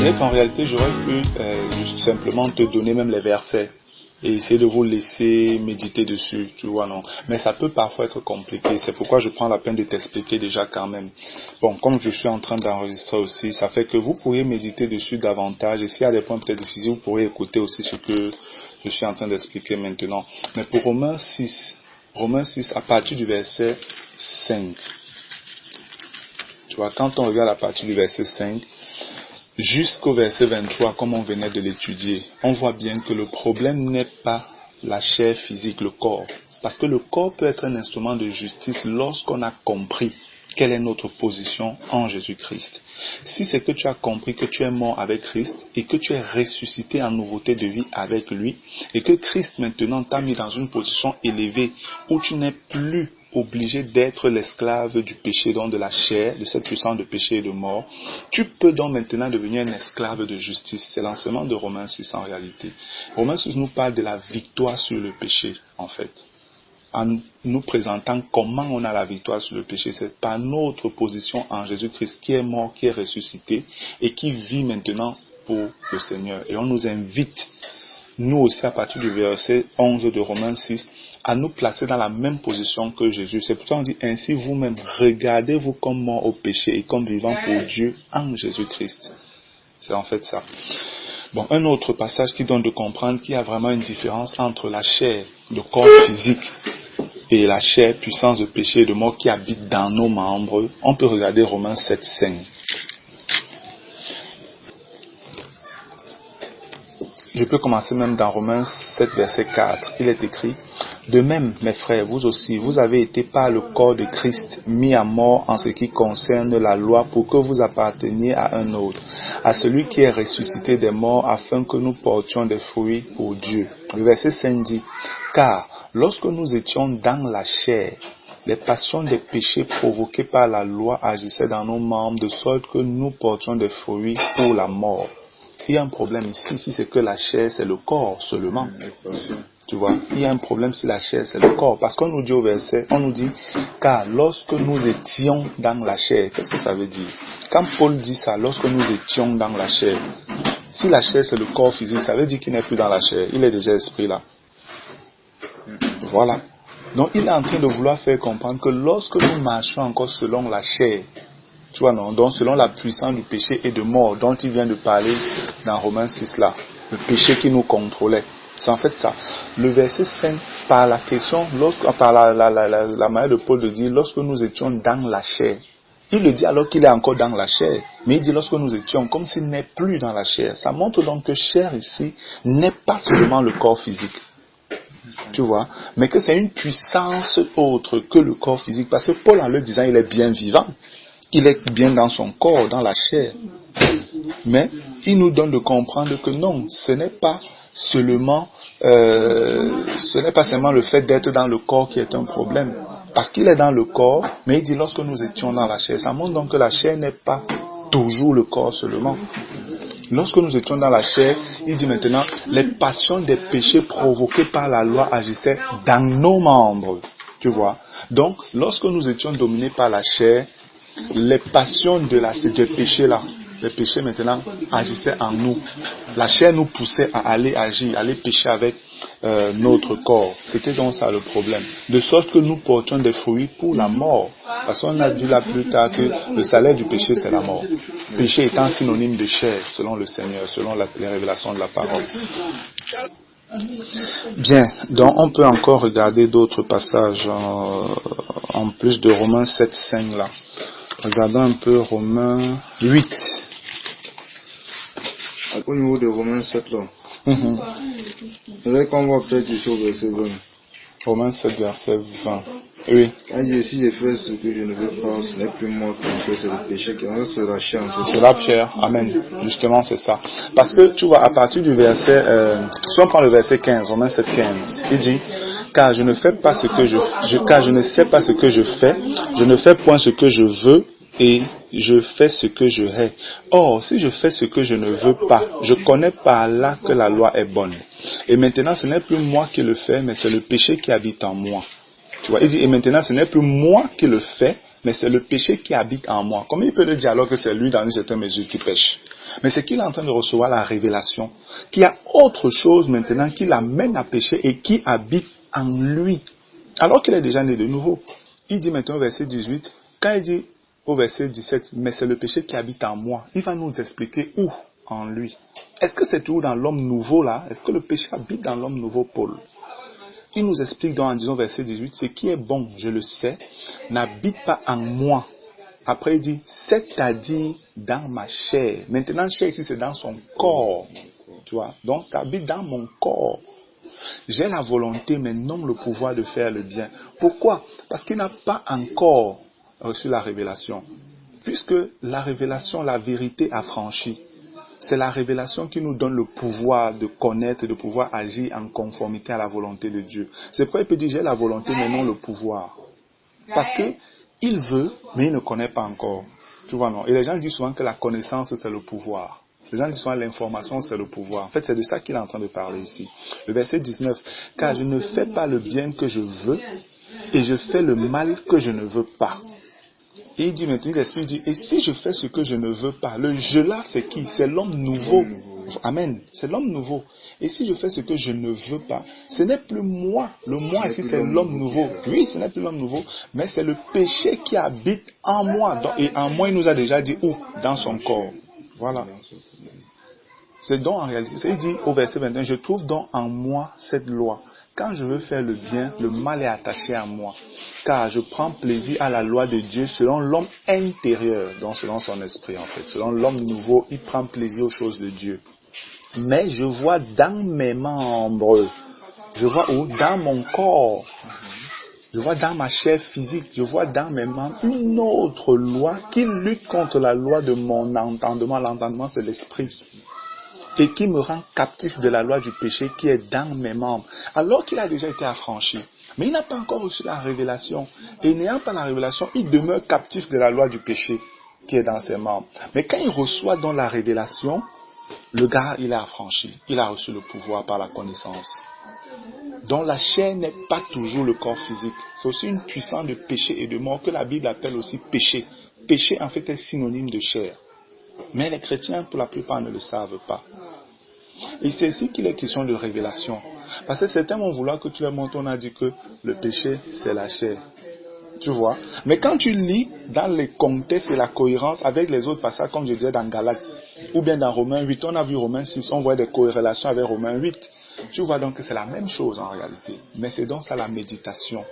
Mais qu'en réalité, j'aurais pu simplement te donner même les versets et essayer de vous laisser méditer dessus, tu vois, non. Mais ça peut parfois être compliqué, c'est pourquoi je prends la peine de t'expliquer déjà quand même. Bon, comme je suis en train d'enregistrer aussi, ça fait que vous pourriez méditer dessus davantage, et s'il y a des points peut-être difficiles, vous pourrez écouter aussi ce que je suis en train d'expliquer maintenant. Mais pour Romains 6, à partir du verset 5, tu vois, quand on regarde à partir du verset 5, jusqu'au verset 23, comme on venait de l'étudier, on voit bien que le problème n'est pas la chair physique, le corps. Parce que le corps peut être un instrument de justice lorsqu'on a compris quelle est notre position en Jésus-Christ. Si c'est que tu as compris que tu es mort avec Christ et que tu es ressuscité en nouveauté de vie avec lui et que Christ maintenant t'a mis dans une position élevée où tu n'es plus obligé d'être l'esclave du péché, donc de la chair, de cette puissance de péché et de mort, tu peux donc maintenant devenir un esclave de justice. C'est l'enseignement de Romains 6 en réalité. Romains 6 nous parle de la victoire sur le péché, en fait. En nous présentant comment on a la victoire sur le péché, c'est par notre position en Jésus-Christ qui est mort, qui est ressuscité et qui vit maintenant pour le Seigneur. Et on nous invite, nous aussi à partir du verset 11 de Romains 6, à nous placer dans la même position que Jésus. C'est pourquoi on dit ainsi vous-même, regardez-vous comme mort au péché et comme vivant pour Dieu en Jésus-Christ. C'est en fait ça. Bon, un autre passage qui donne de comprendre qu'il y a vraiment une différence entre la chair, le corps physique, et la chair, puissance de péché et de mort qui habite dans nos membres. On peut regarder Romains 7, 5. Je peux commencer même dans Romains 7, verset 4. Il est écrit: de même, mes frères, vous aussi, vous avez été par le corps de Christ mis à mort en ce qui concerne la loi pour que vous apparteniez à un autre, à celui qui est ressuscité des morts afin que nous portions des fruits pour Dieu. Le verset 5 dit: car lorsque nous étions dans la chair, les passions des péchés provoqués par la loi agissaient dans nos membres de sorte que nous portions des fruits pour la mort. Il y a un problème ici, c'est que la chair c'est le corps seulement. Tu vois, il y a un problème si la chair c'est le corps. Parce qu'on nous dit au verset, on nous dit, car lorsque nous étions dans la chair, qu'est-ce que ça veut dire? Quand Paul dit ça, lorsque nous étions dans la chair, si la chair c'est le corps physique, ça veut dire qu'il n'est plus dans la chair, il est déjà esprit là. Voilà. Donc il est en train de vouloir faire comprendre que lorsque nous marchons encore selon la chair, tu vois non, donc selon la puissance du péché et de mort dont il vient de parler dans Romains 6 là, le péché qui nous contrôlait. C'est en fait ça. Le verset 5, par la question, par la manière de Paul de dire, lorsque nous étions dans la chair, il le dit alors qu'il est encore dans la chair, mais il dit lorsque nous étions, comme s'il n'est plus dans la chair. Ça montre donc que chair ici n'est pas seulement le corps physique. Tu vois, mais que c'est une puissance autre que le corps physique. Parce que Paul, en le disant, il est bien vivant. Il est bien dans son corps, dans la chair. Mais il nous donne de comprendre que non, ce n'est pas seulement le fait d'être dans le corps qui est un problème. Parce qu'il est dans le corps, mais il dit lorsque nous étions dans la chair. Ça montre donc que la chair n'est pas toujours le corps seulement. Lorsque nous étions dans la chair, il dit maintenant, les passions des péchés provoqués par la loi agissaient dans nos membres. Tu vois. Donc, lorsque nous étions dominés par la chair, les passions des péchés là, les péchés maintenant agissaient en nous. La chair nous poussait à aller agir, à aller pécher avec notre corps. C'était donc ça le problème. De sorte que nous portions des fruits pour la mort. Parce qu'on a vu là plus tard que le salaire du péché c'est la mort. Péché étant synonyme de chair, selon le Seigneur, selon les révélations de la parole. Bien, donc on peut encore regarder d'autres passages en plus de Romains 7, 5 là. Regardons un peu Romains 8. Au niveau de Romains 7 là. C'est vrai qu'on va peut-être ici au verset 20. Romains 7, verset 20. Oui. Quand il dit si je fais ce que je ne veux pas, ce n'est plus moi qui fais, c'est le péché qui en fait, c'est la chair en fait. C'est la chair, amen. Justement, c'est ça. Parce que tu vois, à partir du verset, si on prend le verset 15, Romains 7, 15, il dit, car je ne fais pas ce que car je ne sais pas ce que je fais, je ne fais point ce que je veux, et je fais ce que je hais. Or, si je fais ce que je ne veux pas, je connais par là que la loi est bonne. Et maintenant, ce n'est plus moi qui le fais, mais c'est le péché qui habite en moi. Tu vois, il dit, et maintenant, ce n'est plus moi qui le fais, mais c'est le péché qui habite en moi. Comment il peut le dire alors que c'est lui dans une certaine mesure qui pêche? Mais c'est qu'il est en train de recevoir la révélation, qu'il y a autre chose maintenant qui l'amène à pécher et qui habite en lui, alors qu'il est déjà né de nouveau. Il dit maintenant au verset 18, quand il dit au verset 17, mais c'est le péché qui habite en moi, il va nous expliquer où en lui. Est-ce que c'est toujours dans l'homme nouveau là? Est-ce que le péché habite dans l'homme nouveau, Paul? Il nous explique donc en disant verset 18, ce qui est bon, je le sais, n'habite pas en moi. Après il dit, c'est-à-dire dans ma chair. Maintenant, chair ici c'est dans son corps. Tu vois? Donc ça habite dans mon corps. J'ai la volonté mais non le pouvoir de faire le bien. Pourquoi? Parce qu'il n'a pas encore reçu la révélation. Puisque la révélation, la vérité a franchi. C'est la révélation qui nous donne le pouvoir de connaître, de pouvoir agir en conformité à la volonté de Dieu. C'est pourquoi il peut dire j'ai la volonté mais non le pouvoir. Parce que il veut mais il ne connaît pas encore. Tu vois non? Et les gens disent souvent que la connaissance c'est le pouvoir. Les gens disent souvent l'information c'est le pouvoir. En fait c'est de ça qu'il est en train de parler ici. Le verset 19. Car je ne fais pas le bien que je veux et je fais le mal que je ne veux pas. Et il dit maintenant, l'Esprit dit, et si je fais ce que je ne veux pas, le je là, c'est qui? C'est l'homme nouveau. Amen. C'est l'homme nouveau. Et si je fais ce que je ne veux pas, ce n'est plus moi. Le moi ici, c'est l'homme nouveau. Oui, ce n'est plus l'homme nouveau, mais c'est le péché qui habite en moi. Et en moi, il nous a déjà dit où? Dans son corps. Voilà. C'est donc en réalité, il dit au verset 21, je trouve donc en moi cette loi. Quand je veux faire le bien, le mal est attaché à moi. Car je prends plaisir à la loi de Dieu selon l'homme intérieur, donc selon son esprit en fait. Selon l'homme nouveau, il prend plaisir aux choses de Dieu. Mais je vois dans mes membres, je vois où? Dans mon corps. Je vois dans ma chair physique, je vois dans mes membres une autre loi qui lutte contre la loi de mon entendement. L'entendement, c'est l'esprit. Et qui me rend captif de la loi du péché qui est dans mes membres. Alors qu'il a déjà été affranchi. Mais il n'a pas encore reçu la révélation. Et n'ayant pas la révélation, il demeure captif de la loi du péché qui est dans ses membres. Mais quand il reçoit donc la révélation, le gars, il est affranchi. Il a reçu le pouvoir par la connaissance. Donc la chair n'est pas toujours le corps physique. C'est aussi une puissance de péché et de mort que la Bible appelle aussi péché. Péché en fait est synonyme de chair. Mais les chrétiens, pour la plupart, ne le savent pas. Et c'est ici qu'il est question de révélation. Parce que certains vont vouloir que tu leur montres, on a dit que le péché, c'est la chair. Tu vois? Mais quand tu lis dans les contextes et la cohérence avec les autres passages, comme je disais dans Galates, ou bien dans Romains 8, on a vu Romains 6, on voit des corrélations avec Romains 8. Tu vois donc que c'est la même chose en réalité. Mais c'est donc ça la méditation.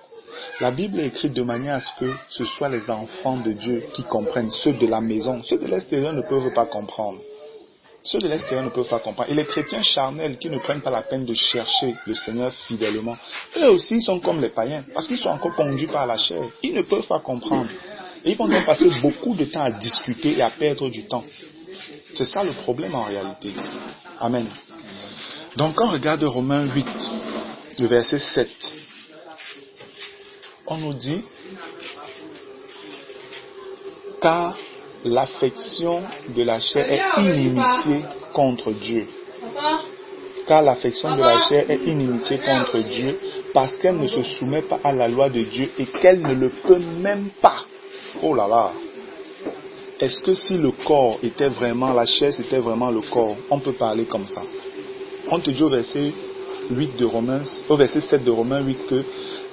La Bible est écrite de manière à ce que ce soit les enfants de Dieu qui comprennent, ceux de la maison. Ceux de l'extérieur ne peuvent pas comprendre. Ceux de l'extérieur ne peuvent pas comprendre. Et les chrétiens charnels qui ne prennent pas la peine de chercher le Seigneur fidèlement, eux aussi sont comme les païens, parce qu'ils sont encore conduits par la chair. Ils ne peuvent pas comprendre. Et ils vont donc passer beaucoup de temps à discuter et à perdre du temps. C'est ça le problème en réalité. Amen. Donc quand on regarde Romains 8, le verset 7, on nous dit, car l'affection de la chair est inimitié contre Dieu. Car l'affection de la chair est inimitié contre Dieu parce qu'elle ne se soumet pas à la loi de Dieu et qu'elle ne le peut même pas. Oh là là! Est-ce que si le corps était vraiment, la chair c'était vraiment le corps, on peut parler comme ça? On te dit au verset 7 de Romains 8 que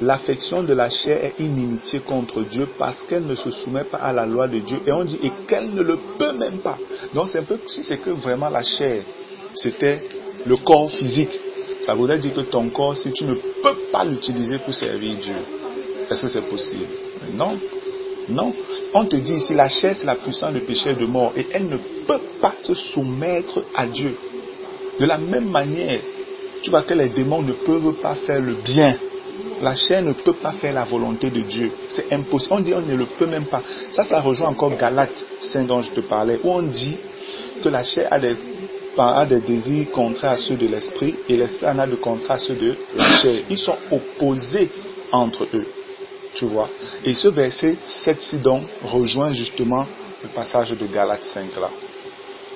l'affection de la chair est inimitié contre Dieu parce qu'elle ne se soumet pas à la loi de Dieu. Et on dit et qu'elle ne le peut même pas. Donc c'est un peu si c'est que vraiment la chair, c'était le corps physique. Ça voudrait dire que ton corps, si tu ne peux pas l'utiliser pour servir Dieu, est-ce que c'est possible? Non. Non. On te dit ici, la chair c'est la puissance de péché et de mort et elle ne peut pas se soumettre à Dieu. De la même manière, tu vois que les démons ne peuvent pas faire le bien. La chair ne peut pas faire la volonté de Dieu. C'est impossible. On dit on ne le peut même pas. Ça rejoint encore Galates 5 dont je te parlais, où on dit que la chair a des désirs contraires à ceux de l'esprit et l'esprit en a de contraires à ceux de la chair. Ils sont opposés entre eux. Tu vois. Et ce verset 7-ci donc rejoint justement le passage de Galates 5 là.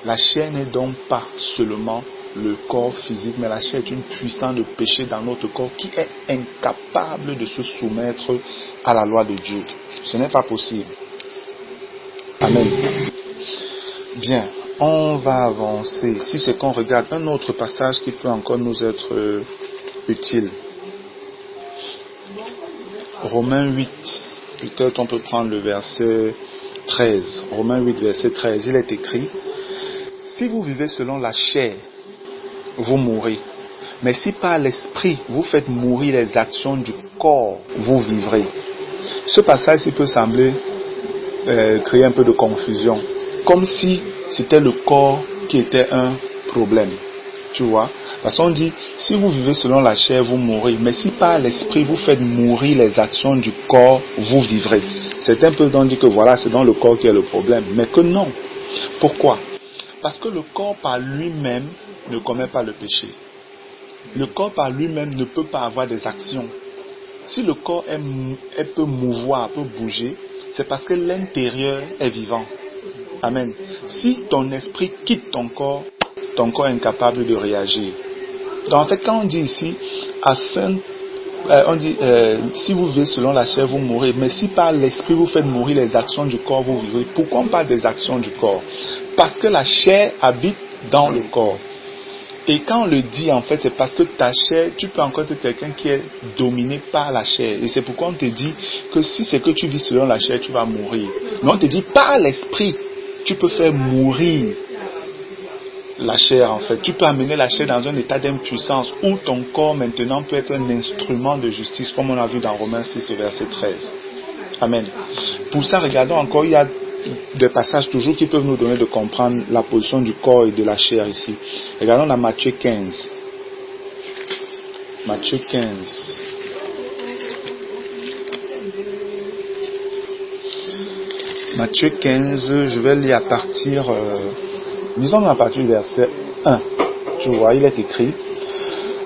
La chair n'est donc pas seulement le corps physique, mais la chair est une puissance de péché dans notre corps qui est incapable de se soumettre à la loi de Dieu. Ce n'est pas possible. Amen. Bien, on va avancer. Ici, c'est qu'on regarde un autre passage qui peut encore nous être utile. Romains 8. Peut-être on peut prendre le verset 13. Romains 8, verset 13. Il est écrit: si vous vivez selon la chair, vous mourrez. Mais si par l'esprit, vous faites mourir les actions du corps, vous vivrez. Ce passage-ci peut sembler créer un peu de confusion. Comme si c'était le corps qui était un problème. Tu vois? Parce qu'on dit, si vous vivez selon la chair, vous mourrez. Mais si par l'esprit, vous faites mourir les actions du corps, vous vivrez. C'est un peu donc dit que voilà, c'est dans le corps qu'il y a le problème. Mais que non. Pourquoi? Parce que le corps par lui-même ne commet pas le péché. Le corps par lui-même ne peut pas avoir des actions. Si le corps peut mouvoir, peut bouger, c'est parce que l'intérieur est vivant. Amen. Si ton esprit quitte ton corps est incapable de réagir. Donc en fait, quand on dit ici, si vous vivez selon la chair, vous mourrez. Mais si par l'esprit vous faites mourir les actions du corps, vous vivrez. Pourquoi on parle des actions du corps? Parce que la chair habite dans le corps. Et quand on le dit, en fait, c'est parce que ta chair, tu peux encore être quelqu'un qui est dominé par la chair. Et c'est pourquoi on te dit que si c'est que tu vis selon la chair, tu vas mourir. Mais on te dit, par l'esprit, tu peux faire mourir la chair, en fait. Tu peux amener la chair dans un état d'impuissance où ton corps, maintenant, peut être un instrument de justice, comme on a vu dans Romains 6, verset 13. Amen. Pour ça, regardons encore, il y a des passages toujours qui peuvent nous donner de comprendre la position du corps et de la chair ici. Regardons dans Matthieu 15. Matthieu 15. Matthieu 15, je vais lire à partir du verset 1. Tu vois, il est écrit: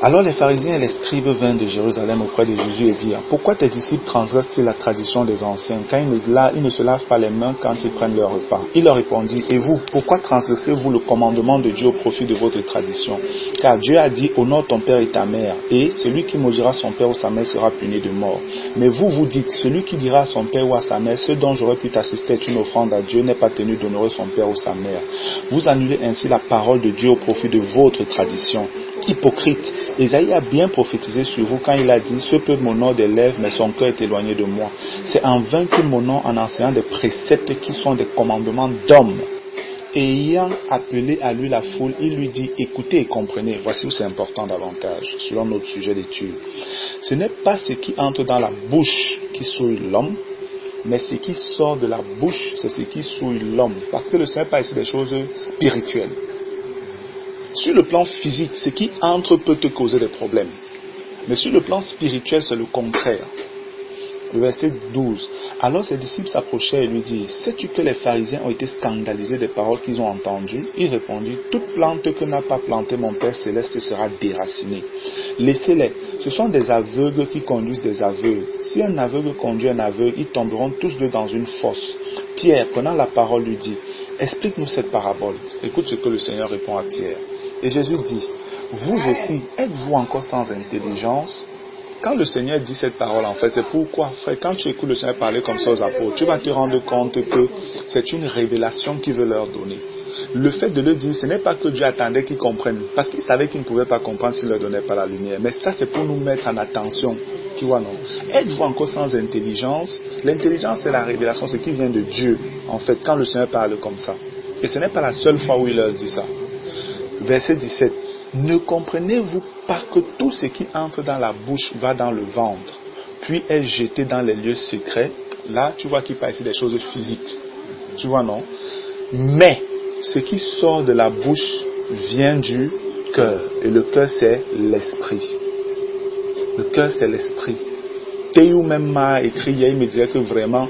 alors les pharisiens et les scribes vinrent de Jérusalem auprès de Jésus et dirent: pourquoi tes disciples transgressent-ils la tradition des anciens, car ils ne se lavent pas les mains quand ils prennent leur repas? Il leur répondit: et vous, pourquoi transgressez-vous le commandement de Dieu au profit de votre tradition? Car Dieu a dit: honore ton père et ta mère, et celui qui maudira son père ou sa mère sera puni de mort. Mais vous, vous dites: celui qui dira à son père ou à sa mère: ce dont j'aurais pu t'assister est une offrande à Dieu, n'est pas tenu d'honorer son père ou sa mère. Vous annulez ainsi la parole de Dieu au profit de votre tradition. Hypocrite, Ésaïe a bien prophétisé sur vous quand il a dit: ce peuple m'honore des lèvres, mais son cœur est éloigné de moi. C'est en vain qu'il m'honore en enseignant des préceptes qui sont des commandements d'hommes. Et ayant appelé à lui la foule, il lui dit: écoutez et comprenez. Voici où c'est important davantage, selon notre sujet d'étude. Ce n'est pas ce qui entre dans la bouche qui souille l'homme, mais ce qui sort de la bouche, c'est ce qui souille l'homme. Parce que le Seigneur parle ici des choses spirituelles. Sur le plan physique, ce qui entre peut te causer des problèmes. Mais sur le plan spirituel, c'est le contraire. Le verset 12. Alors ses disciples s'approchaient et lui dirent: sais-tu que les pharisiens ont été scandalisés des paroles qu'ils ont entendues? Il répondit: toute plante que n'a pas plantée mon Père Céleste sera déracinée. Laissez-les. Ce sont des aveugles qui conduisent des aveugles. Si un aveugle conduit un aveugle, ils tomberont tous deux dans une fosse. Pierre, prenant la parole, lui dit: explique-nous cette parabole. Écoute ce que le Seigneur répond à Pierre. Et Jésus dit: vous aussi, êtes-vous encore sans intelligence? Quand le Seigneur dit cette parole, en fait, c'est pourquoi, frère, quand tu écoutes le Seigneur parler comme ça aux apôtres, tu vas te rendre compte que c'est une révélation qu'il veut leur donner. Le fait de le dire, ce n'est pas que Dieu attendait qu'ils comprennent, parce qu'il savait qu'ils ne pouvaient pas comprendre s'il ne leur donnait pas la lumière. Mais ça, c'est pour nous mettre en attention. Tu vois, non? Êtes-vous encore sans intelligence? L'intelligence, c'est la révélation, ce qui vient de Dieu, en fait, quand le Seigneur parle comme ça. Et ce n'est pas la seule fois où il leur dit ça. Verset 17. Ne comprenez-vous pas que tout ce qui entre dans la bouche va dans le ventre, puis est jeté dans les lieux secrets? Là, tu vois qu'il parle ici des choses physiques. Tu vois, non? Mais, ce qui sort de la bouche vient du cœur. Et le cœur, c'est l'esprit. Le cœur, c'est l'esprit. Théo même m'a écrit hier, il me disait que vraiment,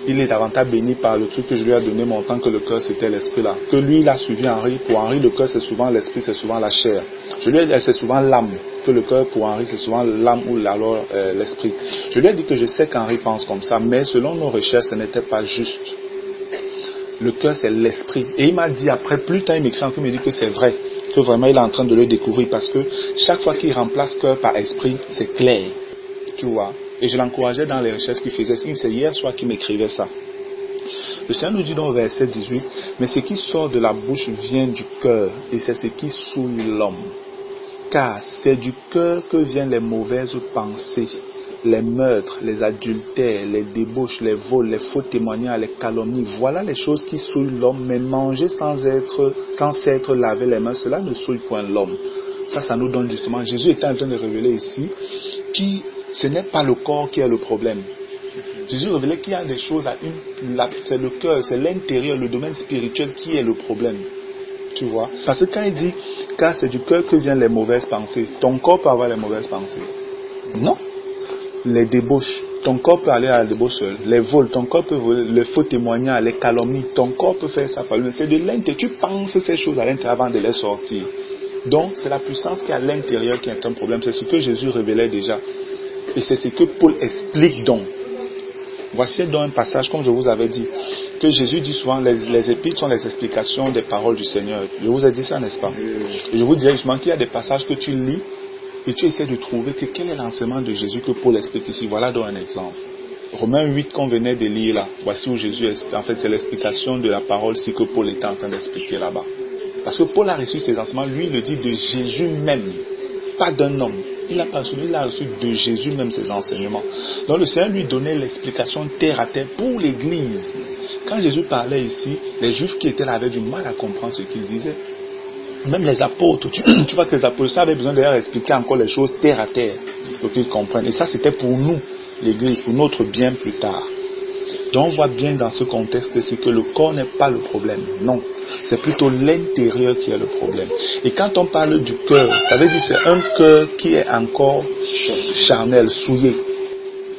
il est davantage béni par le truc que je lui ai donné, montrant que le cœur c'était l'esprit là. Que lui il a suivi Henri. Pour Henri, le cœur c'est souvent l'esprit, c'est souvent la chair. Je lui ai dit c'est souvent l'âme. Que le cœur pour Henri c'est souvent l'âme ou alors l'esprit. Je lui ai dit que je sais qu'Henri pense comme ça, mais selon nos recherches, ce n'était pas juste. Le cœur c'est l'esprit. Et il m'a dit après, plus tard il m'écrit encore, il me dit que c'est vrai. que vraiment il est en train de le découvrir, parce que chaque fois qu'il remplace cœur par esprit, c'est clair, tu vois. Et je l'encourageais dans les recherches qu'il faisait. C'est hier soir qu'il m'écrivait ça. Le Seigneur nous dit dans le verset 18, mais ce qui sort de la bouche vient du cœur, et c'est ce qui souille l'homme. Car c'est du cœur que viennent les mauvaises pensées, les meurtres, les adultères, les débauches, les vols, les faux témoignages, les calomnies. Voilà les choses qui souillent l'homme, mais manger sans s'être lavé les mains, cela ne souille point l'homme. Ça nous donne justement, Jésus est en train de révéler ici, que ce n'est pas le corps qui est le problème. Jésus révélait qu'il y a des choses c'est le cœur, c'est l'intérieur, le domaine spirituel qui est le problème. Tu vois? Parce que quand il dit, car c'est du cœur que viennent les mauvaises pensées, ton corps peut avoir les mauvaises pensées. Non. Les débauches, ton corps peut aller à la débauche seul. Les vols, ton corps peut voler. Les faux témoignages, les calomnies, ton corps peut faire ça. C'est de l'intérieur. Tu penses ces choses à l'intérieur avant de les sortir. Donc, c'est la puissance qui est à l'intérieur qui est un problème. C'est ce que Jésus révélait déjà. Et c'est ce que Paul explique donc. Voici donc un passage, comme je vous avais dit, que Jésus dit souvent, les épîtres sont les explications des paroles du Seigneur. Je vous ai dit ça, n'est-ce pas? Et je vous dirais justement qu'il y a des passages que tu lis et tu essaies de trouver quel est l'enseignement de Jésus que Paul explique ici. Voilà donc un exemple. Romains 8 qu'on venait de lire là, voici où Jésus explique. En fait, c'est l'explication de la parole si que Paul était en train d'expliquer là-bas. Parce que Paul a reçu ses enseignements, lui il le dit de Jésus même, pas d'un homme. Il a reçu de Jésus même ses enseignements. Donc le Seigneur lui donnait l'explication terre à terre pour l'Église. Quand Jésus parlait ici, les Juifs qui étaient là avaient du mal à comprendre ce qu'il disait. Même les apôtres, tu vois que les apôtres avaient besoin d'ailleurs expliquer encore les choses terre à terre pour qu'ils comprennent. Et ça c'était pour nous, l'Église, pour notre bien plus tard. Donc on voit bien dans ce contexte-ci que le corps n'est pas le problème. Non, c'est plutôt l'intérieur qui est le problème. Et quand on parle du cœur, ça veut dire que c'est un cœur qui est encore charnel, souillé.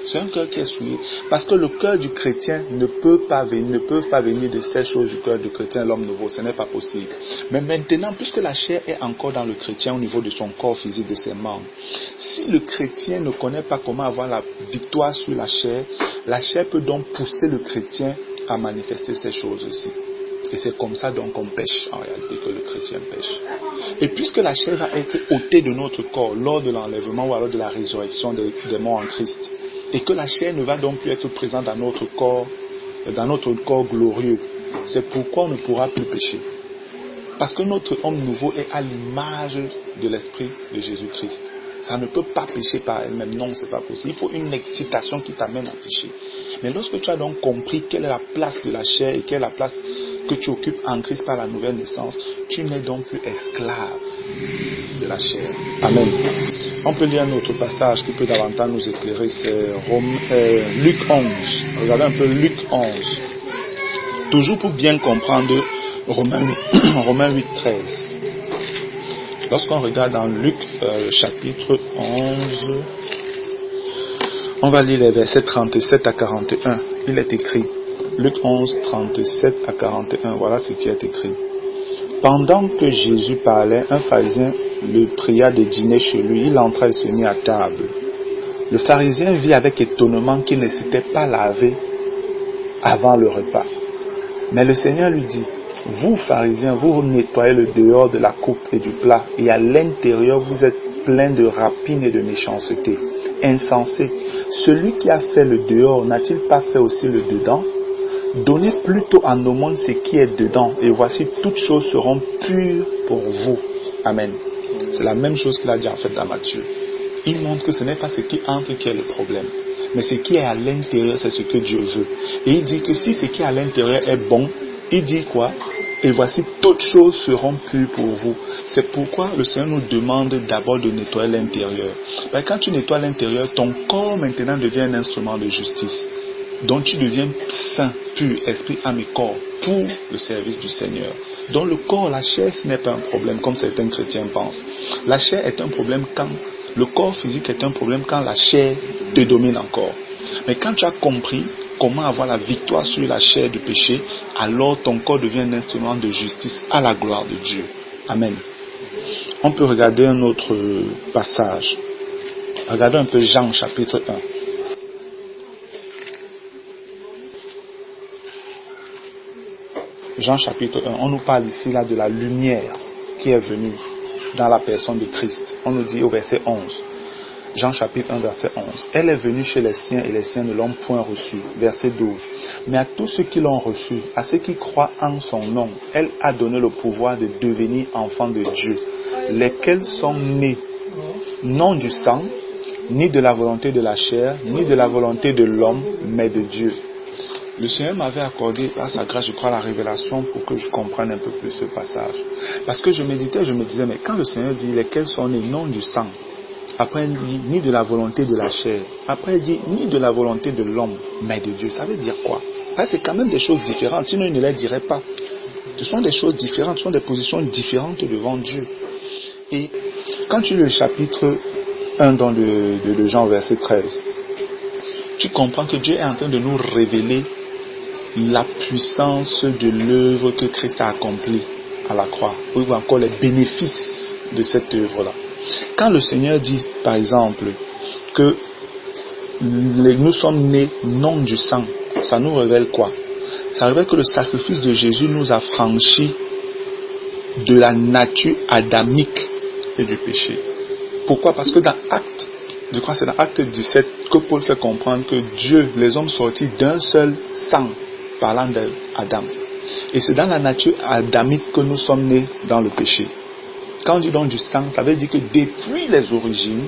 C'est un cœur qui est souillé. Parce que le cœur du chrétien ne peut pas venir de ces choses du cœur du chrétien, l'homme nouveau. Ce n'est pas possible. Mais maintenant, puisque la chair est encore dans le chrétien au niveau de son corps physique, de ses membres, si le chrétien ne connaît pas comment avoir la victoire sur la chair peut donc pousser le chrétien à manifester ces choses aussi. Et c'est comme ça donc qu'on pêche, en réalité, que le chrétien pêche. Et puisque la chair va être ôtée de notre corps lors de l'enlèvement ou alors de la résurrection des morts en Christ, et que la chair ne va donc plus être présente dans notre corps glorieux, c'est pourquoi on ne pourra plus pécher. Parce que notre homme nouveau est à l'image de l'esprit de Jésus-Christ. Ça ne peut pas pécher par elle-même. Non, c'est pas possible. Il faut une excitation qui t'amène à pécher. Mais lorsque tu as donc compris quelle est la place de la chair et quelle est la place que tu occupes en Christ par la nouvelle naissance, tu n'es donc plus esclave de la chair. Amen. On peut lire un autre passage qui peut davantage nous éclairer, c'est Luc 11. Regardez un peu Luc 11. Toujours pour bien comprendre Romains 8, 13. Lorsqu'on regarde dans Luc chapitre 11, on va lire les versets 37 à 41. Il est écrit, Luc 11, 37 à 41, voilà ce qui est écrit. Pendant que Jésus parlait, un pharisien le pria de dîner chez lui. Il entra et se mit à table. Le pharisien vit avec étonnement qu'il ne s'était pas lavé avant le repas. Mais le Seigneur lui dit, vous pharisiens, vous nettoyez le dehors de la coupe et du plat, et à l'intérieur vous êtes pleins de rapine et de méchanceté. Insensé, celui qui a fait le dehors n'a-t-il pas fait aussi le dedans? Donnez plutôt en aumône ce qui est dedans, et voici toutes choses seront pures pour vous. Amen. C'est la même chose qu'il a dit en fait dans Matthieu. Il montre que ce n'est pas ce qui entre qui est le problème, mais ce qui est à l'intérieur, c'est ce que Dieu veut. Et il dit que si ce qui est à l'intérieur est bon, il dit quoi? Et voici toutes choses seront pures pour vous. C'est pourquoi le Seigneur nous demande d'abord de nettoyer l'intérieur. Parce que quand tu nettoies l'intérieur, ton corps maintenant devient un instrument de justice. Donc tu deviens saint, pur, esprit, âme et corps pour le service du Seigneur. Donc le corps, la chair, ce n'est pas un problème comme certains chrétiens pensent. La chair est un problème quand le corps physique est un problème quand la chair te domine encore. Mais quand tu as compris comment avoir la victoire sur la chair du péché, alors ton corps devient un instrument de justice à la gloire de Dieu. Amen. On peut regarder un autre passage. Regardons un peu Jean chapitre 1. Jean chapitre 1, on nous parle ici là de la lumière qui est venue dans la personne de Christ. On nous dit au verset 11. Jean chapitre 1 verset 11. Elle est venue chez les siens et les siens ne l'ont point reçue. Verset 12. Mais à tous ceux qui l'ont reçue, à ceux qui croient en son nom, elle a donné le pouvoir de devenir enfants de Dieu, lesquels sont nés non du sang, ni de la volonté de la chair, ni de la volonté de l'homme, mais de Dieu. Le Seigneur m'avait accordé par sa grâce, je crois, la révélation pour que je comprenne un peu plus ce passage. Parce que je méditais, je me disais, mais quand le Seigneur dit lesquels sont nés non du sang, après il dit ni de la volonté de la chair, après il dit ni de la volonté de l'homme, mais de Dieu. Ça veut dire quoi? C'est quand même des choses différentes, sinon il ne les dirait pas. Ce sont des choses différentes, ce sont des positions différentes devant Dieu. Et quand tu lis le chapitre 1 dans de Jean verset 13, tu comprends que Dieu est en train de nous révéler la puissance de l'œuvre que Christ a accomplie à la croix, ou encore les bénéfices de cette œuvre-là. Quand le Seigneur dit, par exemple, que nous sommes nés non du sang, ça nous révèle quoi? Ça révèle que le sacrifice de Jésus nous a franchis de la nature adamique et du péché. Pourquoi? Parce que dans Actes, je crois que c'est dans Acte 17 que Paul fait comprendre que Dieu, les hommes sortis d'un seul sang, parlant d'Adam. Et c'est dans la nature adamique que nous sommes nés dans le péché. Quand on dit donc du sang, ça veut dire que depuis les origines,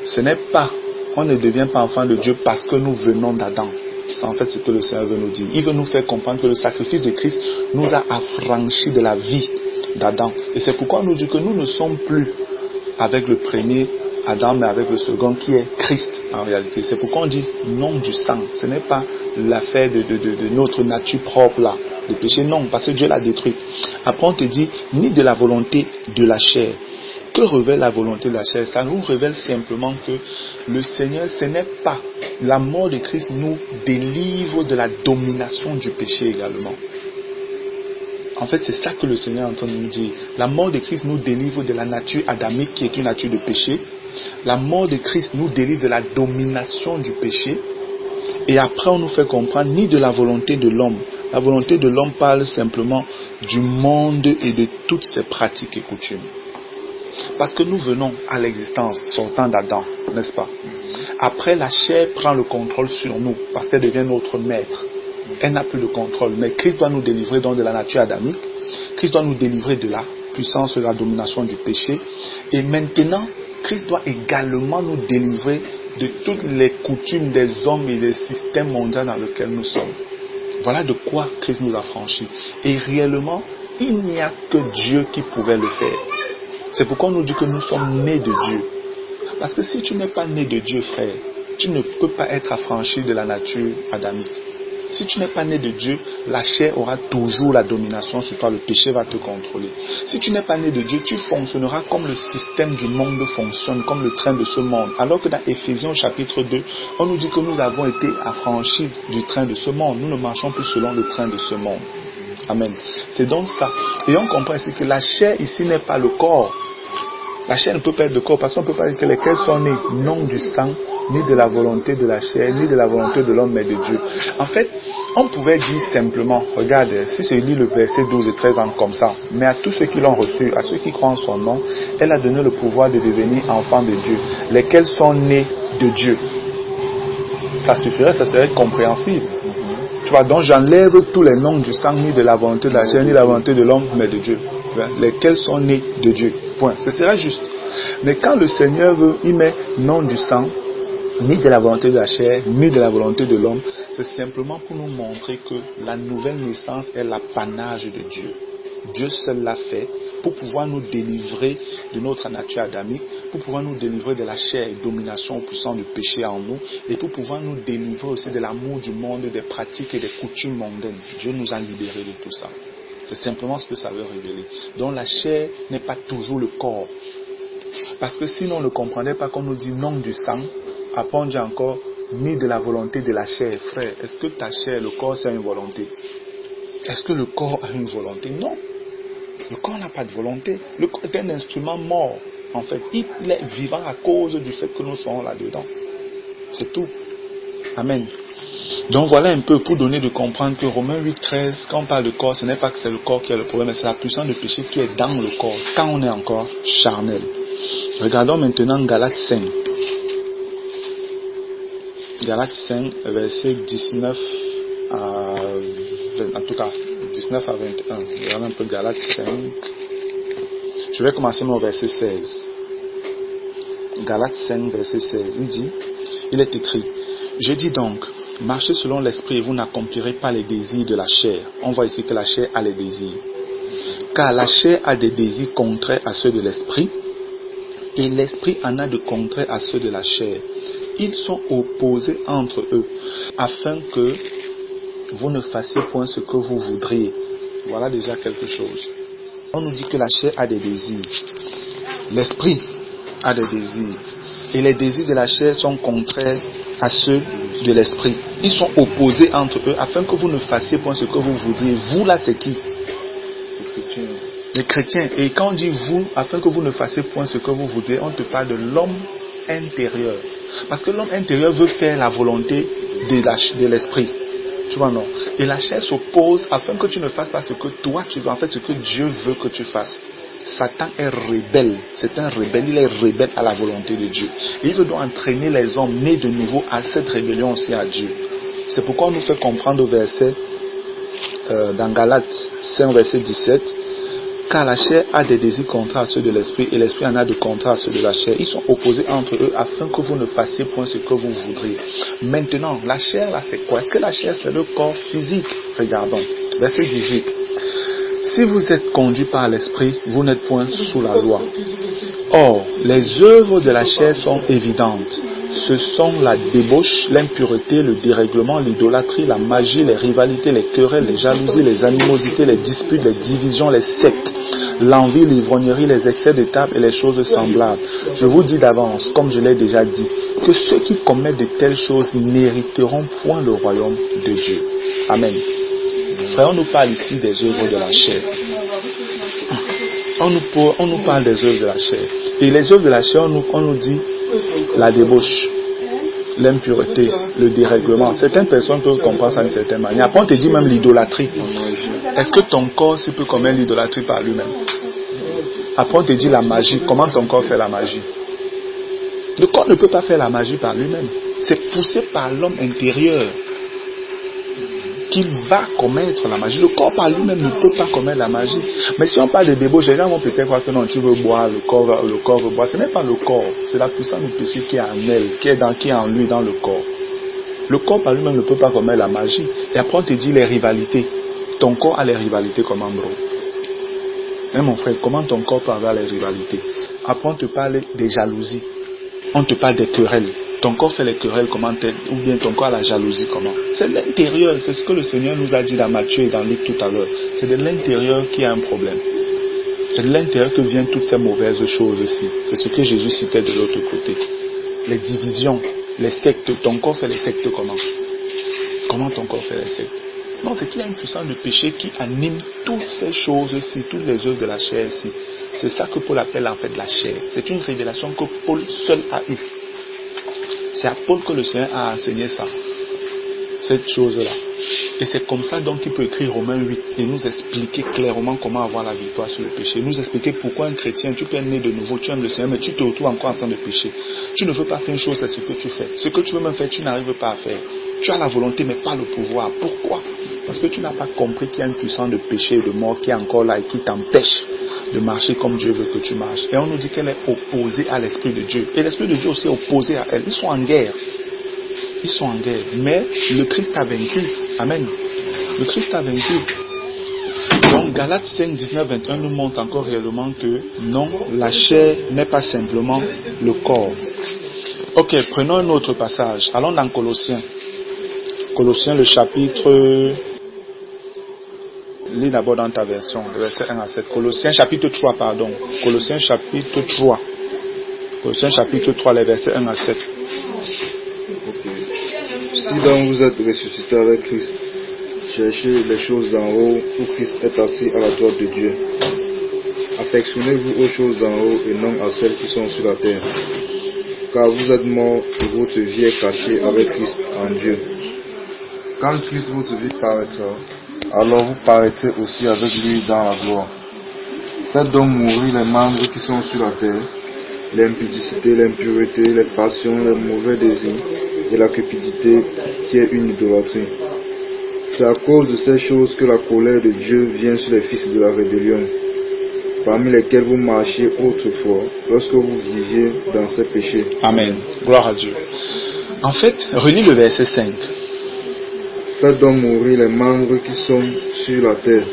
ce n'est pas, on ne devient pas enfant de Dieu parce que nous venons d'Adam. C'est en fait ce que le Seigneur veut nous dire. Il veut nous faire comprendre que le sacrifice de Christ nous a affranchis de la vie d'Adam. Et c'est pourquoi on nous dit que nous ne sommes plus avec le premier Adam, mais avec le second qui est Christ en réalité. C'est pourquoi on dit non du sang. Ce n'est pas l'affaire de notre nature propre là, le péché, non, parce que Dieu l'a détruit. Après on te dit ni de la volonté de la chair. Que révèle la volonté de la chair? Ça nous révèle simplement que le Seigneur, ce n'est pas la mort de Christ nous délivre de la domination du péché également. En fait, c'est ça que le Seigneur est en train de nous dire. La mort de Christ nous délivre de la nature adamique qui est une nature de péché. La mort de Christ nous délivre de la domination du péché. Et après, on nous fait comprendre ni de la volonté de l'homme. La volonté de l'homme parle simplement du monde et de toutes ses pratiques et coutumes. Parce que nous venons à l'existence sortant d'Adam, n'est-ce pas? Après, la chair prend le contrôle sur nous parce qu'elle devient notre maître. Elle n'a plus de contrôle. Mais Christ doit nous délivrer donc de la nature adamique. Christ doit nous délivrer de la puissance de la domination du péché. Et maintenant, Christ doit également nous délivrer de toutes les coutumes des hommes et des systèmes mondiaux dans lesquels nous sommes. Voilà de quoi Christ nous a franchis. Et réellement, il n'y a que Dieu qui pouvait le faire. C'est pourquoi on nous dit que nous sommes nés de Dieu. Parce que si tu n'es pas né de Dieu, frère, tu ne peux pas être affranchi de la nature adamique. Si tu n'es pas né de Dieu, la chair aura toujours la domination sur toi, le péché va te contrôler. Si tu n'es pas né de Dieu, tu fonctionneras comme le système du monde fonctionne, comme le train de ce monde. Alors que dans Éphésiens chapitre 2, on nous dit que nous avons été affranchis du train de ce monde. Nous ne marchons plus selon le train de ce monde. Amen. C'est donc ça. Et on comprend ici que la chair ici n'est pas le corps. La chair ne peut pas être le corps parce qu'on ne peut pas dire que lesquels sont nés non du sang, ni de la volonté de la chair, ni de la volonté de l'homme, mais de Dieu. En fait, on pouvait dire simplement, regarde, si je lis le verset 12 et 13 comme ça, mais à tous ceux qui l'ont reçu, à ceux qui croient en son nom, elle a donné le pouvoir de devenir enfants de Dieu, lesquels sont nés de Dieu. Ça suffirait, ça serait compréhensible. Tu vois, donc j'enlève tous les noms du sang, ni de la volonté de la chair, ni de la volonté de l'homme, mais de Dieu. Lesquels sont nés de Dieu. Point. Ce sera juste. Mais quand le Seigneur veut, il met non du sang, ni de la volonté de la chair, ni de la volonté de l'homme. C'est simplement pour nous montrer que la nouvelle naissance est l'apanage de Dieu. Dieu seul l'a fait pour pouvoir nous délivrer de notre nature adamique, pour pouvoir nous délivrer de la chair et domination puissante du péché en nous, et pour pouvoir nous délivrer aussi de l'amour du monde, des pratiques et des coutumes mondaines. Dieu nous a libérés de tout ça. C'est simplement ce que ça veut révéler. Donc la chair n'est pas toujours le corps. Parce que sinon on ne comprenait pas qu'on nous dit non du sang, après on dit encore ni de la volonté de la chair. Frère, est-ce que ta chair, le corps, c'est une volonté? Est-ce que le corps a une volonté? Non. Le corps n'a pas de volonté. Le corps est un instrument mort. En fait, il est vivant à cause du fait que nous sommes là-dedans. C'est tout. Amen. Donc voilà un peu pour donner de comprendre que Romains 8,13, quand on parle de corps, ce n'est pas que c'est le corps qui a le problème, mais c'est la puissance de péché qui est dans le corps, quand on est encore charnel. Regardons maintenant Galates 5. Galates 5, verset 19 à 20, en tout cas 19 à 21. Regardons un peu Galates 5. Je vais commencer mon verset 16. Galates 5, verset 16. Il est écrit, je dis donc, marchez selon l'esprit et vous n'accomplirez pas les désirs de la chair. On voit ici que la chair a les désirs. Car la chair a des désirs contraires à ceux de l'esprit et l'esprit en a de contraires à ceux de la chair. Ils sont opposés entre eux afin que vous ne fassiez point ce que vous voudriez. Voilà déjà quelque chose. On nous dit que la chair a des désirs. L'esprit a des désirs. Et les désirs de la chair sont contraires à ceux de l'esprit. Ils sont opposés entre eux afin que vous ne fassiez point ce que vous voudriez. Vous là, c'est qui? Les chrétiens. Et quand on dit vous, afin que vous ne fassiez point ce que vous voudriez, on te parle de l'homme intérieur. Parce que l'homme intérieur veut faire la volonté de l'esprit. Tu vois, non? Et la chair s'oppose afin que tu ne fasses pas ce que toi tu veux, en fait ce que Dieu veut que tu fasses. Satan est rebelle, c'est un rebelle, il est rebelle à la volonté de Dieu. Et il veut donc entraîner les hommes nés de nouveau à cette rébellion aussi à Dieu. C'est pourquoi on nous fait comprendre au verset, dans Galates 5, verset 17, car la chair a des désirs contraires à ceux de l'esprit et l'esprit en a de contraires à ceux de la chair. Ils sont opposés entre eux afin que vous ne fassiez point ce que vous voudriez. Maintenant, la chair là c'est quoi? Est-ce que la chair c'est le corps physique? Regardons, verset 18. Si vous êtes conduit par l'esprit, vous n'êtes point sous la loi. Or, les œuvres de la chair sont évidentes. Ce sont la débauche, l'impureté, le dérèglement, l'idolâtrie, la magie, les rivalités, les querelles, les jalousies, les animosités, les disputes, les divisions, les sectes, l'envie, l'ivrognerie, les excès de table et les choses semblables. Je vous dis d'avance, comme je l'ai déjà dit, que ceux qui commettent de telles choses n'hériteront point le royaume de Dieu. Amen. Frère, on nous parle ici des œuvres de la chair. On nous parle des œuvres de la chair. Et les œuvres de la chair, on nous dit la débauche, l'impureté, le dérèglement. Certaines personnes peuvent comprendre ça d'une certaine manière. Après, on te dit même l'idolâtrie. Est-ce que ton corps peut commettre l'idolâtrie par lui-même? Après, on te dit la magie. Comment ton corps fait la magie? Le corps ne peut pas faire la magie par lui-même. C'est poussé par l'homme intérieur qu'il va commettre la magie. Le corps par lui-même ne peut pas commettre la magie. Mais si on parle de débauche, les gens vont peut-être croire que non, tu veux boire, le corps veut boire. Ce n'est pas le corps, c'est la puissance du péché qui est en elle, qui est en lui, dans le corps. Le corps par lui-même ne peut pas commettre la magie. Et après on te dit les rivalités. Ton corps a les rivalités comment, bro? Hein, mon frère, comment ton corps peut avoir les rivalités? Après on te parle des jalousies. On te parle des querelles. Ton corps fait les querelles comment, ou bien ton corps a la jalousie comment? C'est l'intérieur, c'est ce que le Seigneur nous a dit dans Matthieu et dans Luc tout à l'heure. C'est de l'intérieur qui a un problème. C'est de l'intérieur que viennent toutes ces mauvaises choses-ci. C'est ce que Jésus citait de l'autre côté. Les divisions, les sectes. Ton corps fait les sectes comment? Comment ton corps fait les sectes? Non, c'est qu'il y a une puissance de péché qui anime toutes ces choses-ci, toutes les œuvres de la chair-ci. C'est ça que Paul appelle en fait la chair. C'est une révélation que Paul seul a eue. C'est à Paul que le Seigneur a enseigné ça, cette chose-là. Et c'est comme ça donc qu'il peut écrire Romains 8 et nous expliquer clairement comment avoir la victoire sur le péché. Nous expliquer pourquoi un chrétien, tu peux être né de nouveau, tu aimes le Seigneur, mais tu te retrouves encore en train de pécher. Tu ne veux pas faire une chose, c'est ce que tu fais. Ce que tu veux même faire, tu n'arrives pas à faire. Tu as la volonté, mais pas le pouvoir. Pourquoi? Parce que tu n'as pas compris qu'il y a une puissance de péché et de mort qui est encore là et qui t'empêche de marcher comme Dieu veut que tu marches. Et on nous dit qu'elle est opposée à l'Esprit de Dieu. Et l'Esprit de Dieu aussi est opposé à elle. Ils sont en guerre. Ils sont en guerre. Mais le Christ a vaincu. Amen. Le Christ a vaincu. Donc Galates 5, 19, 21 nous montre encore réellement que non, la chair n'est pas simplement le corps. Ok, prenons un autre passage. Allons dans Colossiens. Colossiens le chapitre... Lis d'abord dans ta version, le verset 1 à 7. Colossiens chapitre 3, pardon. Colossiens chapitre 3. Colossiens chapitre 3, les versets 1 à 7. Okay. Si donc vous êtes ressuscité avec Christ, cherchez les choses d'en haut où Christ est assis à la droite de Dieu. Affectionnez-vous aux choses d'en haut et non à celles qui sont sur la terre. Car vous êtes morts et votre vie est cachée avec Christ en Dieu. Quand Christ votre vie paraîtra, alors vous paraîtrez aussi avec lui dans la gloire. Faites donc mourir les membres qui sont sur la terre, l'impudicité, l'impureté, les passions, les mauvais désirs et la cupidité qui est une idolâtrie. C'est à cause de ces choses que la colère de Dieu vient sur les fils de la rébellion, parmi lesquels vous marchiez autrefois, lorsque vous viviez dans ces péchés. Amen. Gloire à Dieu. En fait, relis le verset 5. Faites donc mourir les membres qui sont sur la terre,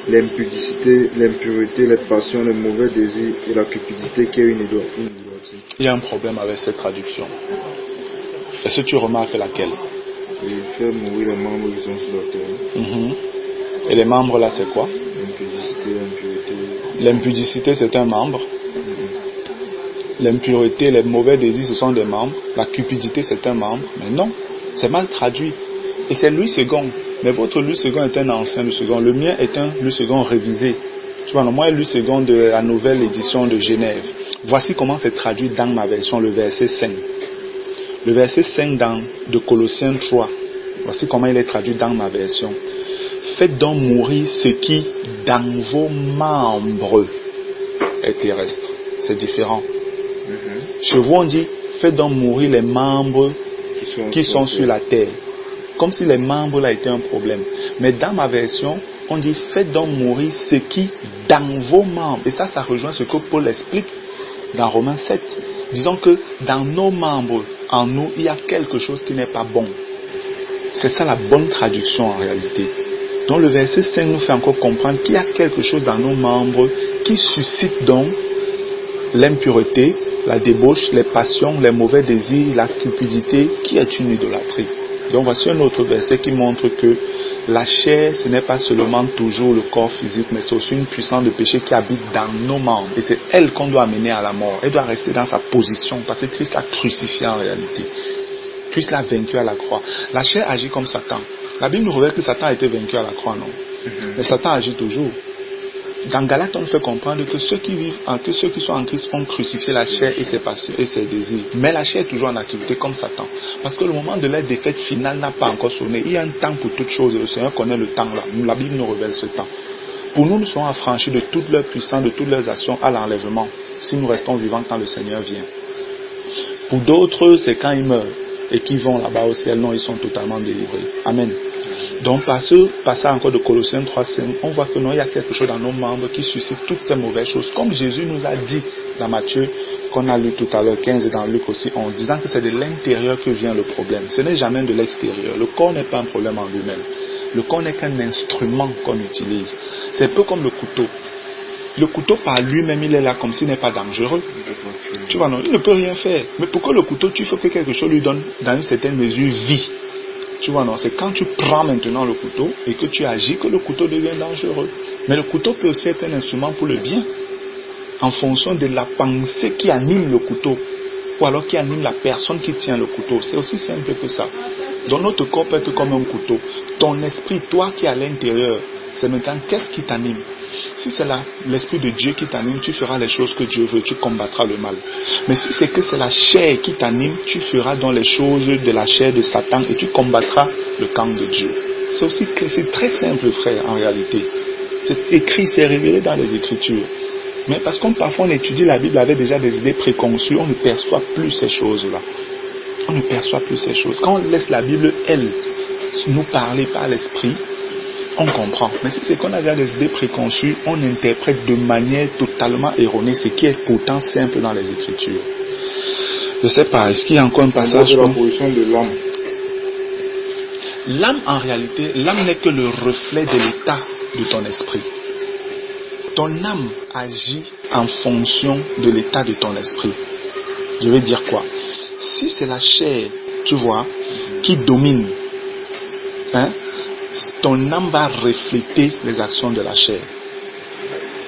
l'impudicité, l'impureté, les passions, les mauvais désirs et la cupidité qui est une idolâtrie. Il y a un problème avec cette traduction. Est-ce que tu remarques laquelle? Et faites mourir les membres qui sont sur la terre. Et les membres là, c'est quoi? L'impudicité, l'impureté. L'impudicité, c'est un membre. L'impureté, les mauvais désirs, ce sont des membres. La cupidité, c'est un membre. Mais non, c'est mal traduit. Et c'est Louis II. Mais votre Louis II est un ancien Louis II. Le mien est un Louis II révisé. Tu vois, moi, Louis II de la nouvelle édition de Genève. Voici comment c'est traduit dans ma version, le verset 5. Le verset 5 de Colossiens 3. Voici comment il est traduit dans ma version. Faites donc mourir ce qui, dans vos membres, est terrestre. C'est différent. Chez vous, on dit, faites donc mourir les membres qui sont sur la terre. Comme si les membres là étaient un problème. Mais dans ma version, on dit, faites donc mourir ce qui, dans vos membres. Et ça rejoint ce que Paul explique dans Romains 7. Disons que dans nos membres, en nous, il y a quelque chose qui n'est pas bon. C'est ça la bonne traduction en réalité. Donc le verset 5 nous fait encore comprendre qu'il y a quelque chose dans nos membres qui suscite donc l'impureté, la débauche, les passions, les mauvais désirs, la cupidité, qui est une idolâtrie. Donc voici un autre verset qui montre que la chair, ce n'est pas seulement toujours le corps physique, mais c'est aussi une puissance de péché qui habite dans nos membres. Et c'est elle qu'on doit amener à la mort. Elle doit rester dans sa position, parce que Christ l'a crucifié en réalité. Christ l'a vaincu à la croix. La chair agit comme Satan. La Bible nous révèle que Satan a été vaincu à la croix, non? Mais Satan agit toujours. Dans Galates, on nous fait comprendre que ceux qui sont en Christ ont crucifié la chair et ses passions et ses désirs. Mais la chair est toujours en activité comme Satan. Parce que le moment de la défaite finale n'a pas encore sonné. Il y a un temps pour toutes choses et le Seigneur connaît le temps là. La Bible nous révèle ce temps. Pour nous, nous serons affranchis de toute leur puissance, de toutes leurs actions à l'enlèvement, si nous restons vivants quand le Seigneur vient. Pour d'autres, c'est quand ils meurent et qu'ils vont là-bas au ciel. Non, ils sont totalement délivrés. Amen. Donc par ce passage encore de Colossiens 3:5, on voit que non, il y a quelque chose dans nos membres qui suscite toutes ces mauvaises choses. Comme Jésus nous a dit dans Matthieu, qu'on a lu tout à l'heure 15 et dans Luc aussi, en disant que c'est de l'intérieur que vient le problème. Ce n'est jamais de l'extérieur. Le corps n'est pas un problème en lui-même. Le corps n'est qu'un instrument qu'on utilise. C'est un peu comme le couteau. Le couteau par lui-même, il est là comme s'il n'est pas dangereux. Tu vois, non, il ne peut rien faire. Mais pourquoi le couteau, il faut que quelque chose lui donne dans une certaine mesure vie. Tu vois, non, c'est quand tu prends maintenant le couteau et que tu agis que le couteau devient dangereux. Mais le couteau peut aussi être un instrument pour le bien, en fonction de la pensée qui anime le couteau, ou alors qui anime la personne qui tient le couteau. C'est aussi simple que ça. Donc notre corps peut être comme un couteau. Ton esprit, toi qui es à l'intérieur, c'est maintenant qu'est-ce qui t'anime? Si c'est l'Esprit de Dieu qui t'anime, tu feras les choses que Dieu veut, tu combattras le mal. Mais si c'est que c'est la chair qui t'anime, tu feras dans les choses de la chair de Satan et tu combattras le camp de Dieu. C'est aussi c'est très simple, frère, en réalité. C'est écrit, c'est révélé dans les Écritures. Mais parce qu'on parfois on étudie la Bible avec déjà des idées préconçues, on ne perçoit plus ces choses-là. On ne perçoit plus ces choses. Quand on laisse la Bible, elle, nous parler par l'Esprit, on comprend. Mais si c'est qu'on a déjà des idées préconçues, on interprète de manière totalement erronée ce qui est pourtant simple dans les Écritures. Je ne sais pas, est-ce qu'il y a encore un passage comme la position de l'âme? L'âme, en réalité, l'âme n'est que le reflet de l'état de ton esprit. Ton âme agit en fonction de l'état de ton esprit. Je vais dire quoi? Si c'est la chair, tu vois, qui domine, ton âme va refléter les actions de la chair.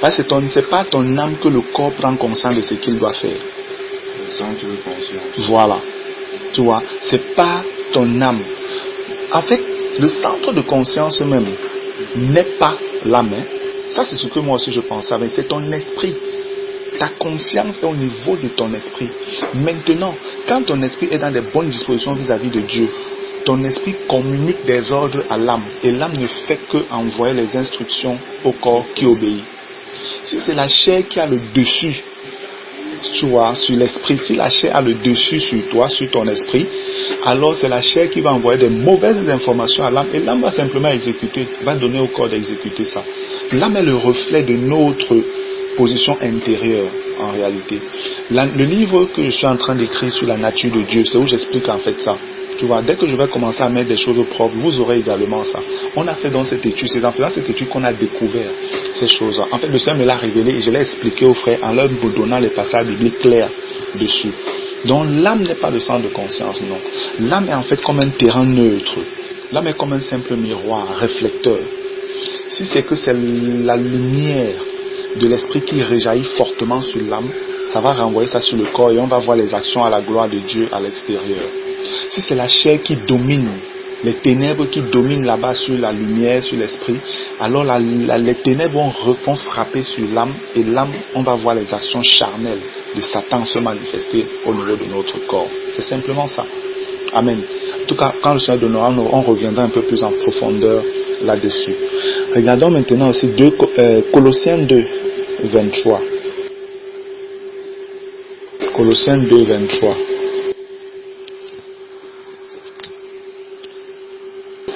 Ce n'est pas ton âme que le corps prend conscience de ce qu'il doit faire. Le centre de conscience. Voilà. Tu vois, c'est pas ton âme. En fait, le centre de conscience même n'est pas l'âme. Ça, c'est ce que moi aussi je pensais. Mais c'est ton esprit. Ta conscience est au niveau de ton esprit. Maintenant, quand ton esprit est dans des bonnes dispositions vis-à-vis de Dieu, ton esprit communique des ordres à l'âme et l'âme ne fait que envoyer les instructions au corps qui obéit. Si c'est la chair qui a le dessus, tu vois, sur l'esprit, si la chair a le dessus sur toi, sur ton esprit, alors c'est la chair qui va envoyer des mauvaises informations à l'âme et l'âme va simplement exécuter, va donner au corps d'exécuter ça. L'âme est le reflet de notre position intérieure en réalité. Le livre que je suis en train d'écrire sur la nature de Dieu, c'est où j'explique en fait ça. Tu vois, dès que je vais commencer à mettre des choses propres, vous aurez également ça. On a fait dans cette étude, c'est en faisant cette étude qu'on a découvert ces choses-là. En fait, le Seigneur me l'a révélé et je l'ai expliqué aux frères en leur donnant les passages bibliques clairs dessus. Donc l'âme n'est pas le centre de conscience, non. L'âme est en fait comme un terrain neutre. L'âme est comme un simple miroir, réflecteur. Si c'est que c'est la lumière de l'esprit qui réjaillit fortement sur l'âme, ça va renvoyer ça sur le corps et on va voir les actions à la gloire de Dieu à l'extérieur. Si c'est la chair qui domine, les ténèbres qui dominent là-bas sur la lumière, sur l'esprit, alors les ténèbres vont frapper sur l'âme et l'âme, on va voir les actions charnelles de Satan se manifester au niveau de notre corps. C'est simplement ça. Amen. En tout cas, quand le Seigneur donnera, on reviendra un peu plus en profondeur là-dessus. Regardons maintenant aussi Colossiens 2, 23. Colossiens 2, 23.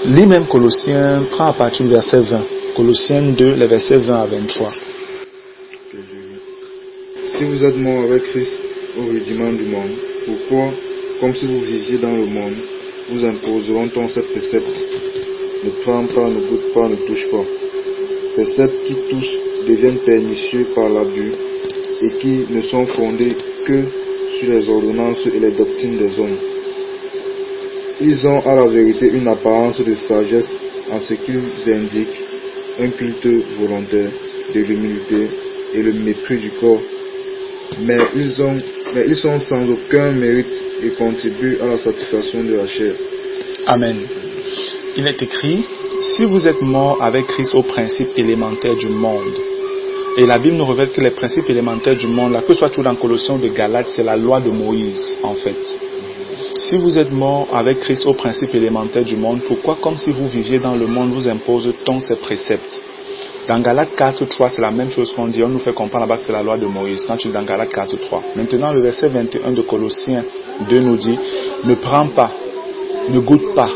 Lis même Colossiens, prends à partir du verset 20. Colossiens 2, les versets 20 à 23. Si vous êtes mort avec Christ au rudiment du monde, pourquoi, comme si vous viviez dans le monde, vous imposeront-on ces préceptes? Ne prends pas, ne goûte pas, ne touche pas. Préceptes qui tous deviennent pernicieux par l'abus et qui ne sont fondés que sur les ordonnances et les doctrines des hommes. Ils ont à la vérité une apparence de sagesse en ce qu'ils indiquent un culte volontaire, de l'humilité et le mépris du corps. Mais ils sont sans aucun mérite et contribuent à la satisfaction de la chair. Amen. Il est écrit, si vous êtes morts avec Christ aux principes élémentaires du monde. Et la Bible nous révèle que les principes élémentaires du monde, là, que ce soit tout dans Colossiens ou de Galates, c'est la loi de Moïse, en fait. Si vous êtes morts avec Christ aux principes élémentaires du monde, pourquoi, comme si vous viviez dans le monde, vous impose-t-on ces préceptes? Dans Galates 4.3, c'est la même chose qu'on dit. On nous fait comprendre là-bas que c'est la loi de Moïse. Quand tu es dans Galates 4.3. Maintenant, le verset 21 de Colossiens 2 nous dit, ne prends pas, ne goûte pas,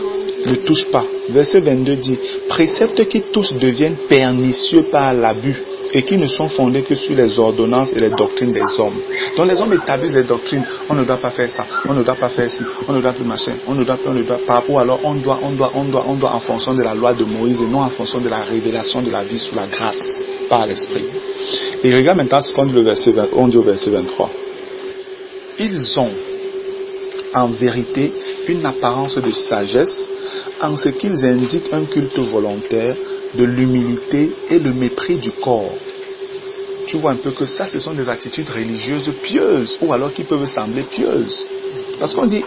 ne touche pas. Verset 22 dit, préceptes qui tous deviennent pernicieux par l'abus et qui ne sont fondés que sur les ordonnances et les doctrines des hommes. Donc les hommes établissent les doctrines. On ne doit pas faire ça, on ne doit pas faire ci, on ne doit plus machin, on ne doit, par rapport alors on doit en fonction de la loi de Moïse et non en fonction de la révélation de la vie sous la grâce par l'esprit. Et regarde maintenant ce qu'on dit, on dit au verset 23. Ils ont en vérité une apparence de sagesse en ce qu'ils indiquent un culte volontaire, de l'humilité et le mépris du corps. Tu vois un peu que ça, ce sont des attitudes religieuses pieuses, ou alors qui peuvent sembler pieuses. Parce qu'on dit,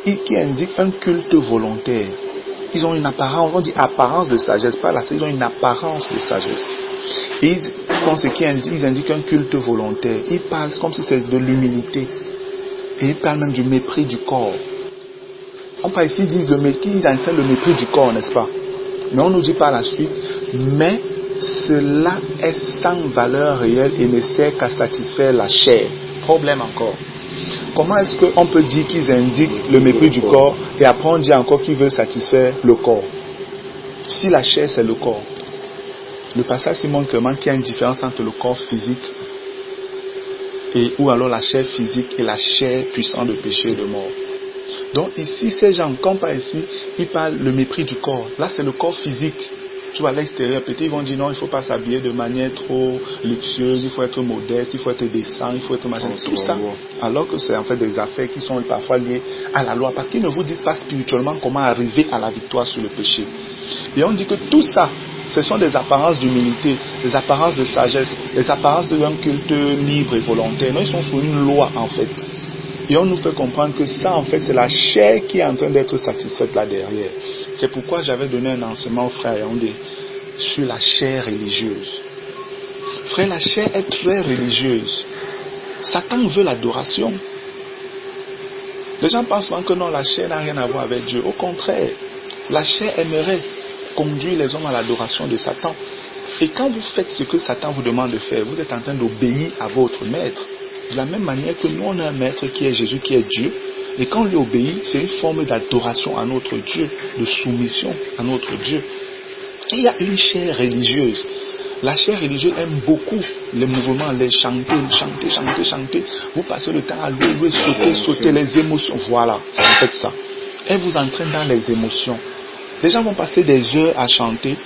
qui indiquent un culte volontaire. Ils ont une apparence, on dit apparence de sagesse, pas là, ils ont une apparence de sagesse. Et ils indiquent un culte volontaire. Ils parlent comme si c'est de l'humilité. Et ils parlent même du mépris du corps. On parle ici, ils enseignent le mépris du corps, n'est-ce pas? Mais on nous dit par la suite, mais cela est sans valeur réelle et ne sert qu'à satisfaire la chair. Problème encore. Comment est-ce qu'on peut dire qu'ils indiquent le mépris du corps et après on dit encore qu'ils veulent satisfaire le corps? Si la chair c'est le corps. Le passage montre clairement qu'il y a une différence entre le corps physique ou alors la chair physique et la chair puissante de péché et de mort. Donc ici, ces gens, comme par ici, ils parlent le mépris du corps. Là, c'est le corps physique. Tu vois, à l'extérieur, peut-être ils vont dire non, il ne faut pas s'habiller de manière trop luxueuse, il faut être modeste, il faut être décent, il faut être machin, tout ça. Alors que c'est en fait des affaires qui sont parfois liées à la loi. Parce qu'ils ne vous disent pas spirituellement comment arriver à la victoire sur le péché. Et on dit que tout ça, ce sont des apparences d'humilité, des apparences de sagesse, des apparences d'un culte libre et volontaire. Non, ils sont sous une loi en fait. Et on nous fait comprendre que ça, en fait, c'est la chair qui est en train d'être satisfaite là derrière. C'est pourquoi j'avais donné un enseignement au frère Yandé sur la chair religieuse. Frère, la chair est très religieuse. Satan veut l'adoration. Les gens pensent souvent que non, la chair n'a rien à voir avec Dieu. Au contraire, la chair aimerait conduire les hommes à l'adoration de Satan. Et quand vous faites ce que Satan vous demande de faire, vous êtes en train d'obéir à votre maître. De la même manière que nous, on a un maître qui est Jésus, qui est Dieu. Et quand on lui obéit, c'est une forme d'adoration à notre Dieu, de soumission à notre Dieu. Et il y a une chair religieuse. La chair religieuse aime beaucoup les mouvements, les chanter. Vous passez le temps à louer, sauter, les émotions. Voilà, c'est en fait ça. Elle vous entraîne dans les émotions. Les gens vont passer des heures à chanter,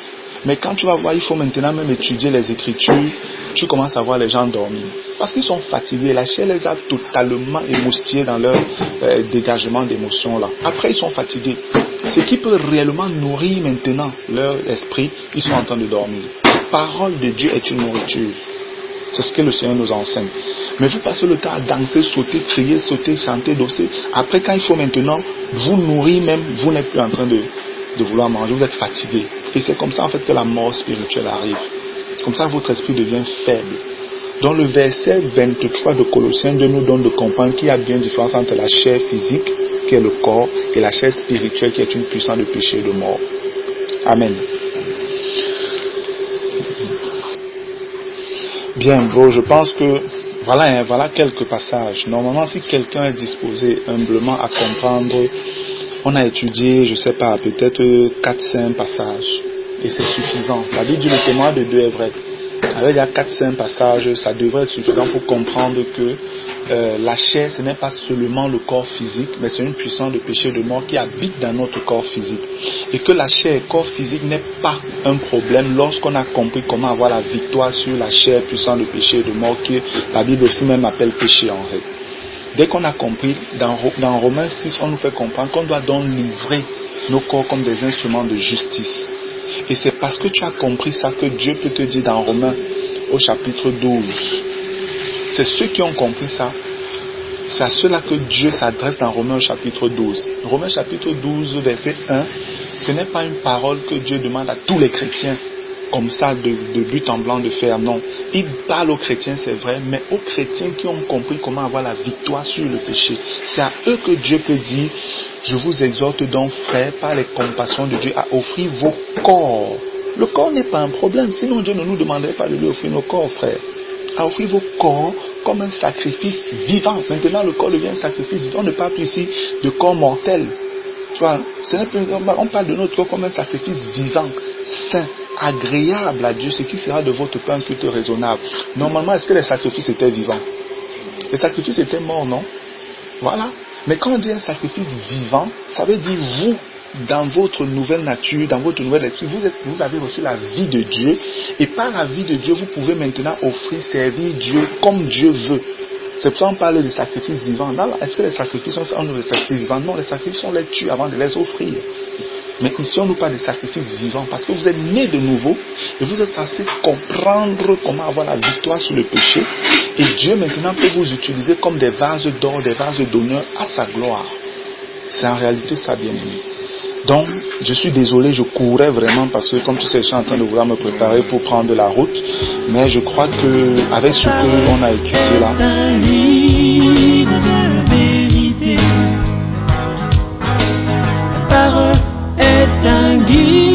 mais quand tu vas voir, il faut maintenant même étudier les Écritures, tu commences à voir les gens dormir. Parce qu'ils sont fatigués, la chair les a totalement émoustillés dans leur dégagement d'émotions là. Après, ils sont fatigués. Ce qui peut réellement nourrir maintenant leur esprit, ils sont en train de dormir. La parole de Dieu est une nourriture. C'est ce que le Seigneur nous enseigne. Mais vous passez le temps à danser, sauter, crier, sauter, chanter, danser. Après, quand il faut maintenant vous nourrir même, vous n'êtes plus en train de vouloir manger, vous êtes fatigué. Et c'est comme ça en fait que la mort spirituelle arrive. Comme ça, votre esprit devient faible. Dans le verset 23 de Colossiens 2 nous donne de comprendre qu'il y a bien une différence entre la chair physique, qui est le corps, et la chair spirituelle, qui est une puissance de péché et de mort. Amen. Bien, bon, je pense que voilà quelques passages. Normalement, si quelqu'un est disposé humblement à comprendre, on a étudié, je ne sais pas, peut-être 4-5 passages. Et c'est suffisant. La Bible dit le témoin de Dieu est vrai. Alors il y a 4-5 passages, ça devrait être suffisant pour comprendre que la chair, ce n'est pas seulement le corps physique, mais c'est une puissance de péché de mort qui habite dans notre corps physique. Et que la chair, corps physique, n'est pas un problème lorsqu'on a compris comment avoir la victoire sur la chair, puissance de péché de mort, que la Bible aussi même appelle péché en fait. Dès qu'on a compris, dans Romains 6, on nous fait comprendre qu'on doit donc livrer nos corps comme des instruments de justice. Et c'est parce que tu as compris ça que Dieu peut te dire dans Romains au chapitre 12. C'est ceux qui ont compris ça. C'est à ceux-là que Dieu s'adresse dans Romains au chapitre 12. Romains chapitre 12, verset 1, ce n'est pas une parole que Dieu demande à tous les chrétiens, comme ça, de but en blanc de faire. Non. Il parle aux chrétiens, c'est vrai, mais aux chrétiens qui ont compris comment avoir la victoire sur le péché. C'est à eux que Dieu peut dire, je vous exhorte donc, frères, par les compassions de Dieu, à offrir vos corps. Le corps n'est pas un problème, sinon Dieu ne nous demanderait pas de lui offrir nos corps, frères. À offrir vos corps comme un sacrifice vivant. Maintenant, le corps devient un sacrifice vivant. On ne parle plus ici de corps mortel. Tu vois, on parle de notre corps comme un sacrifice vivant, saint, agréable à Dieu, ce qui sera de votre pain un culte raisonnable. Normalement, est-ce que les sacrifices étaient vivants? Les sacrifices étaient morts, non? Voilà. Mais quand on dit un sacrifice vivant, ça veut dire vous, dans votre nouvelle nature, dans votre nouvel esprit, vous avez reçu la vie de Dieu. Et par la vie de Dieu, vous pouvez maintenant offrir, servir Dieu comme Dieu veut. C'est pour ça qu'on parle de sacrifices vivants. Est-ce que les sacrifices sont des sacrifices vivants? Non, les sacrifices, on les tue avant de les offrir. Mais ici, on nous parle de sacrifices vivants parce que vous êtes nés de nouveau et vous êtes censé comprendre comment avoir la victoire sur le péché. Et Dieu maintenant peut vous utiliser comme des vases d'or, des vases d'honneur à sa gloire. C'est en réalité ça, bien-aimé. Donc, je suis désolé, je courais vraiment parce que, comme tu sais, je suis en train de vouloir me préparer pour prendre la route. Mais je crois que avec ce qu'on a étudié là, un livre de vérité. La parole est un guide.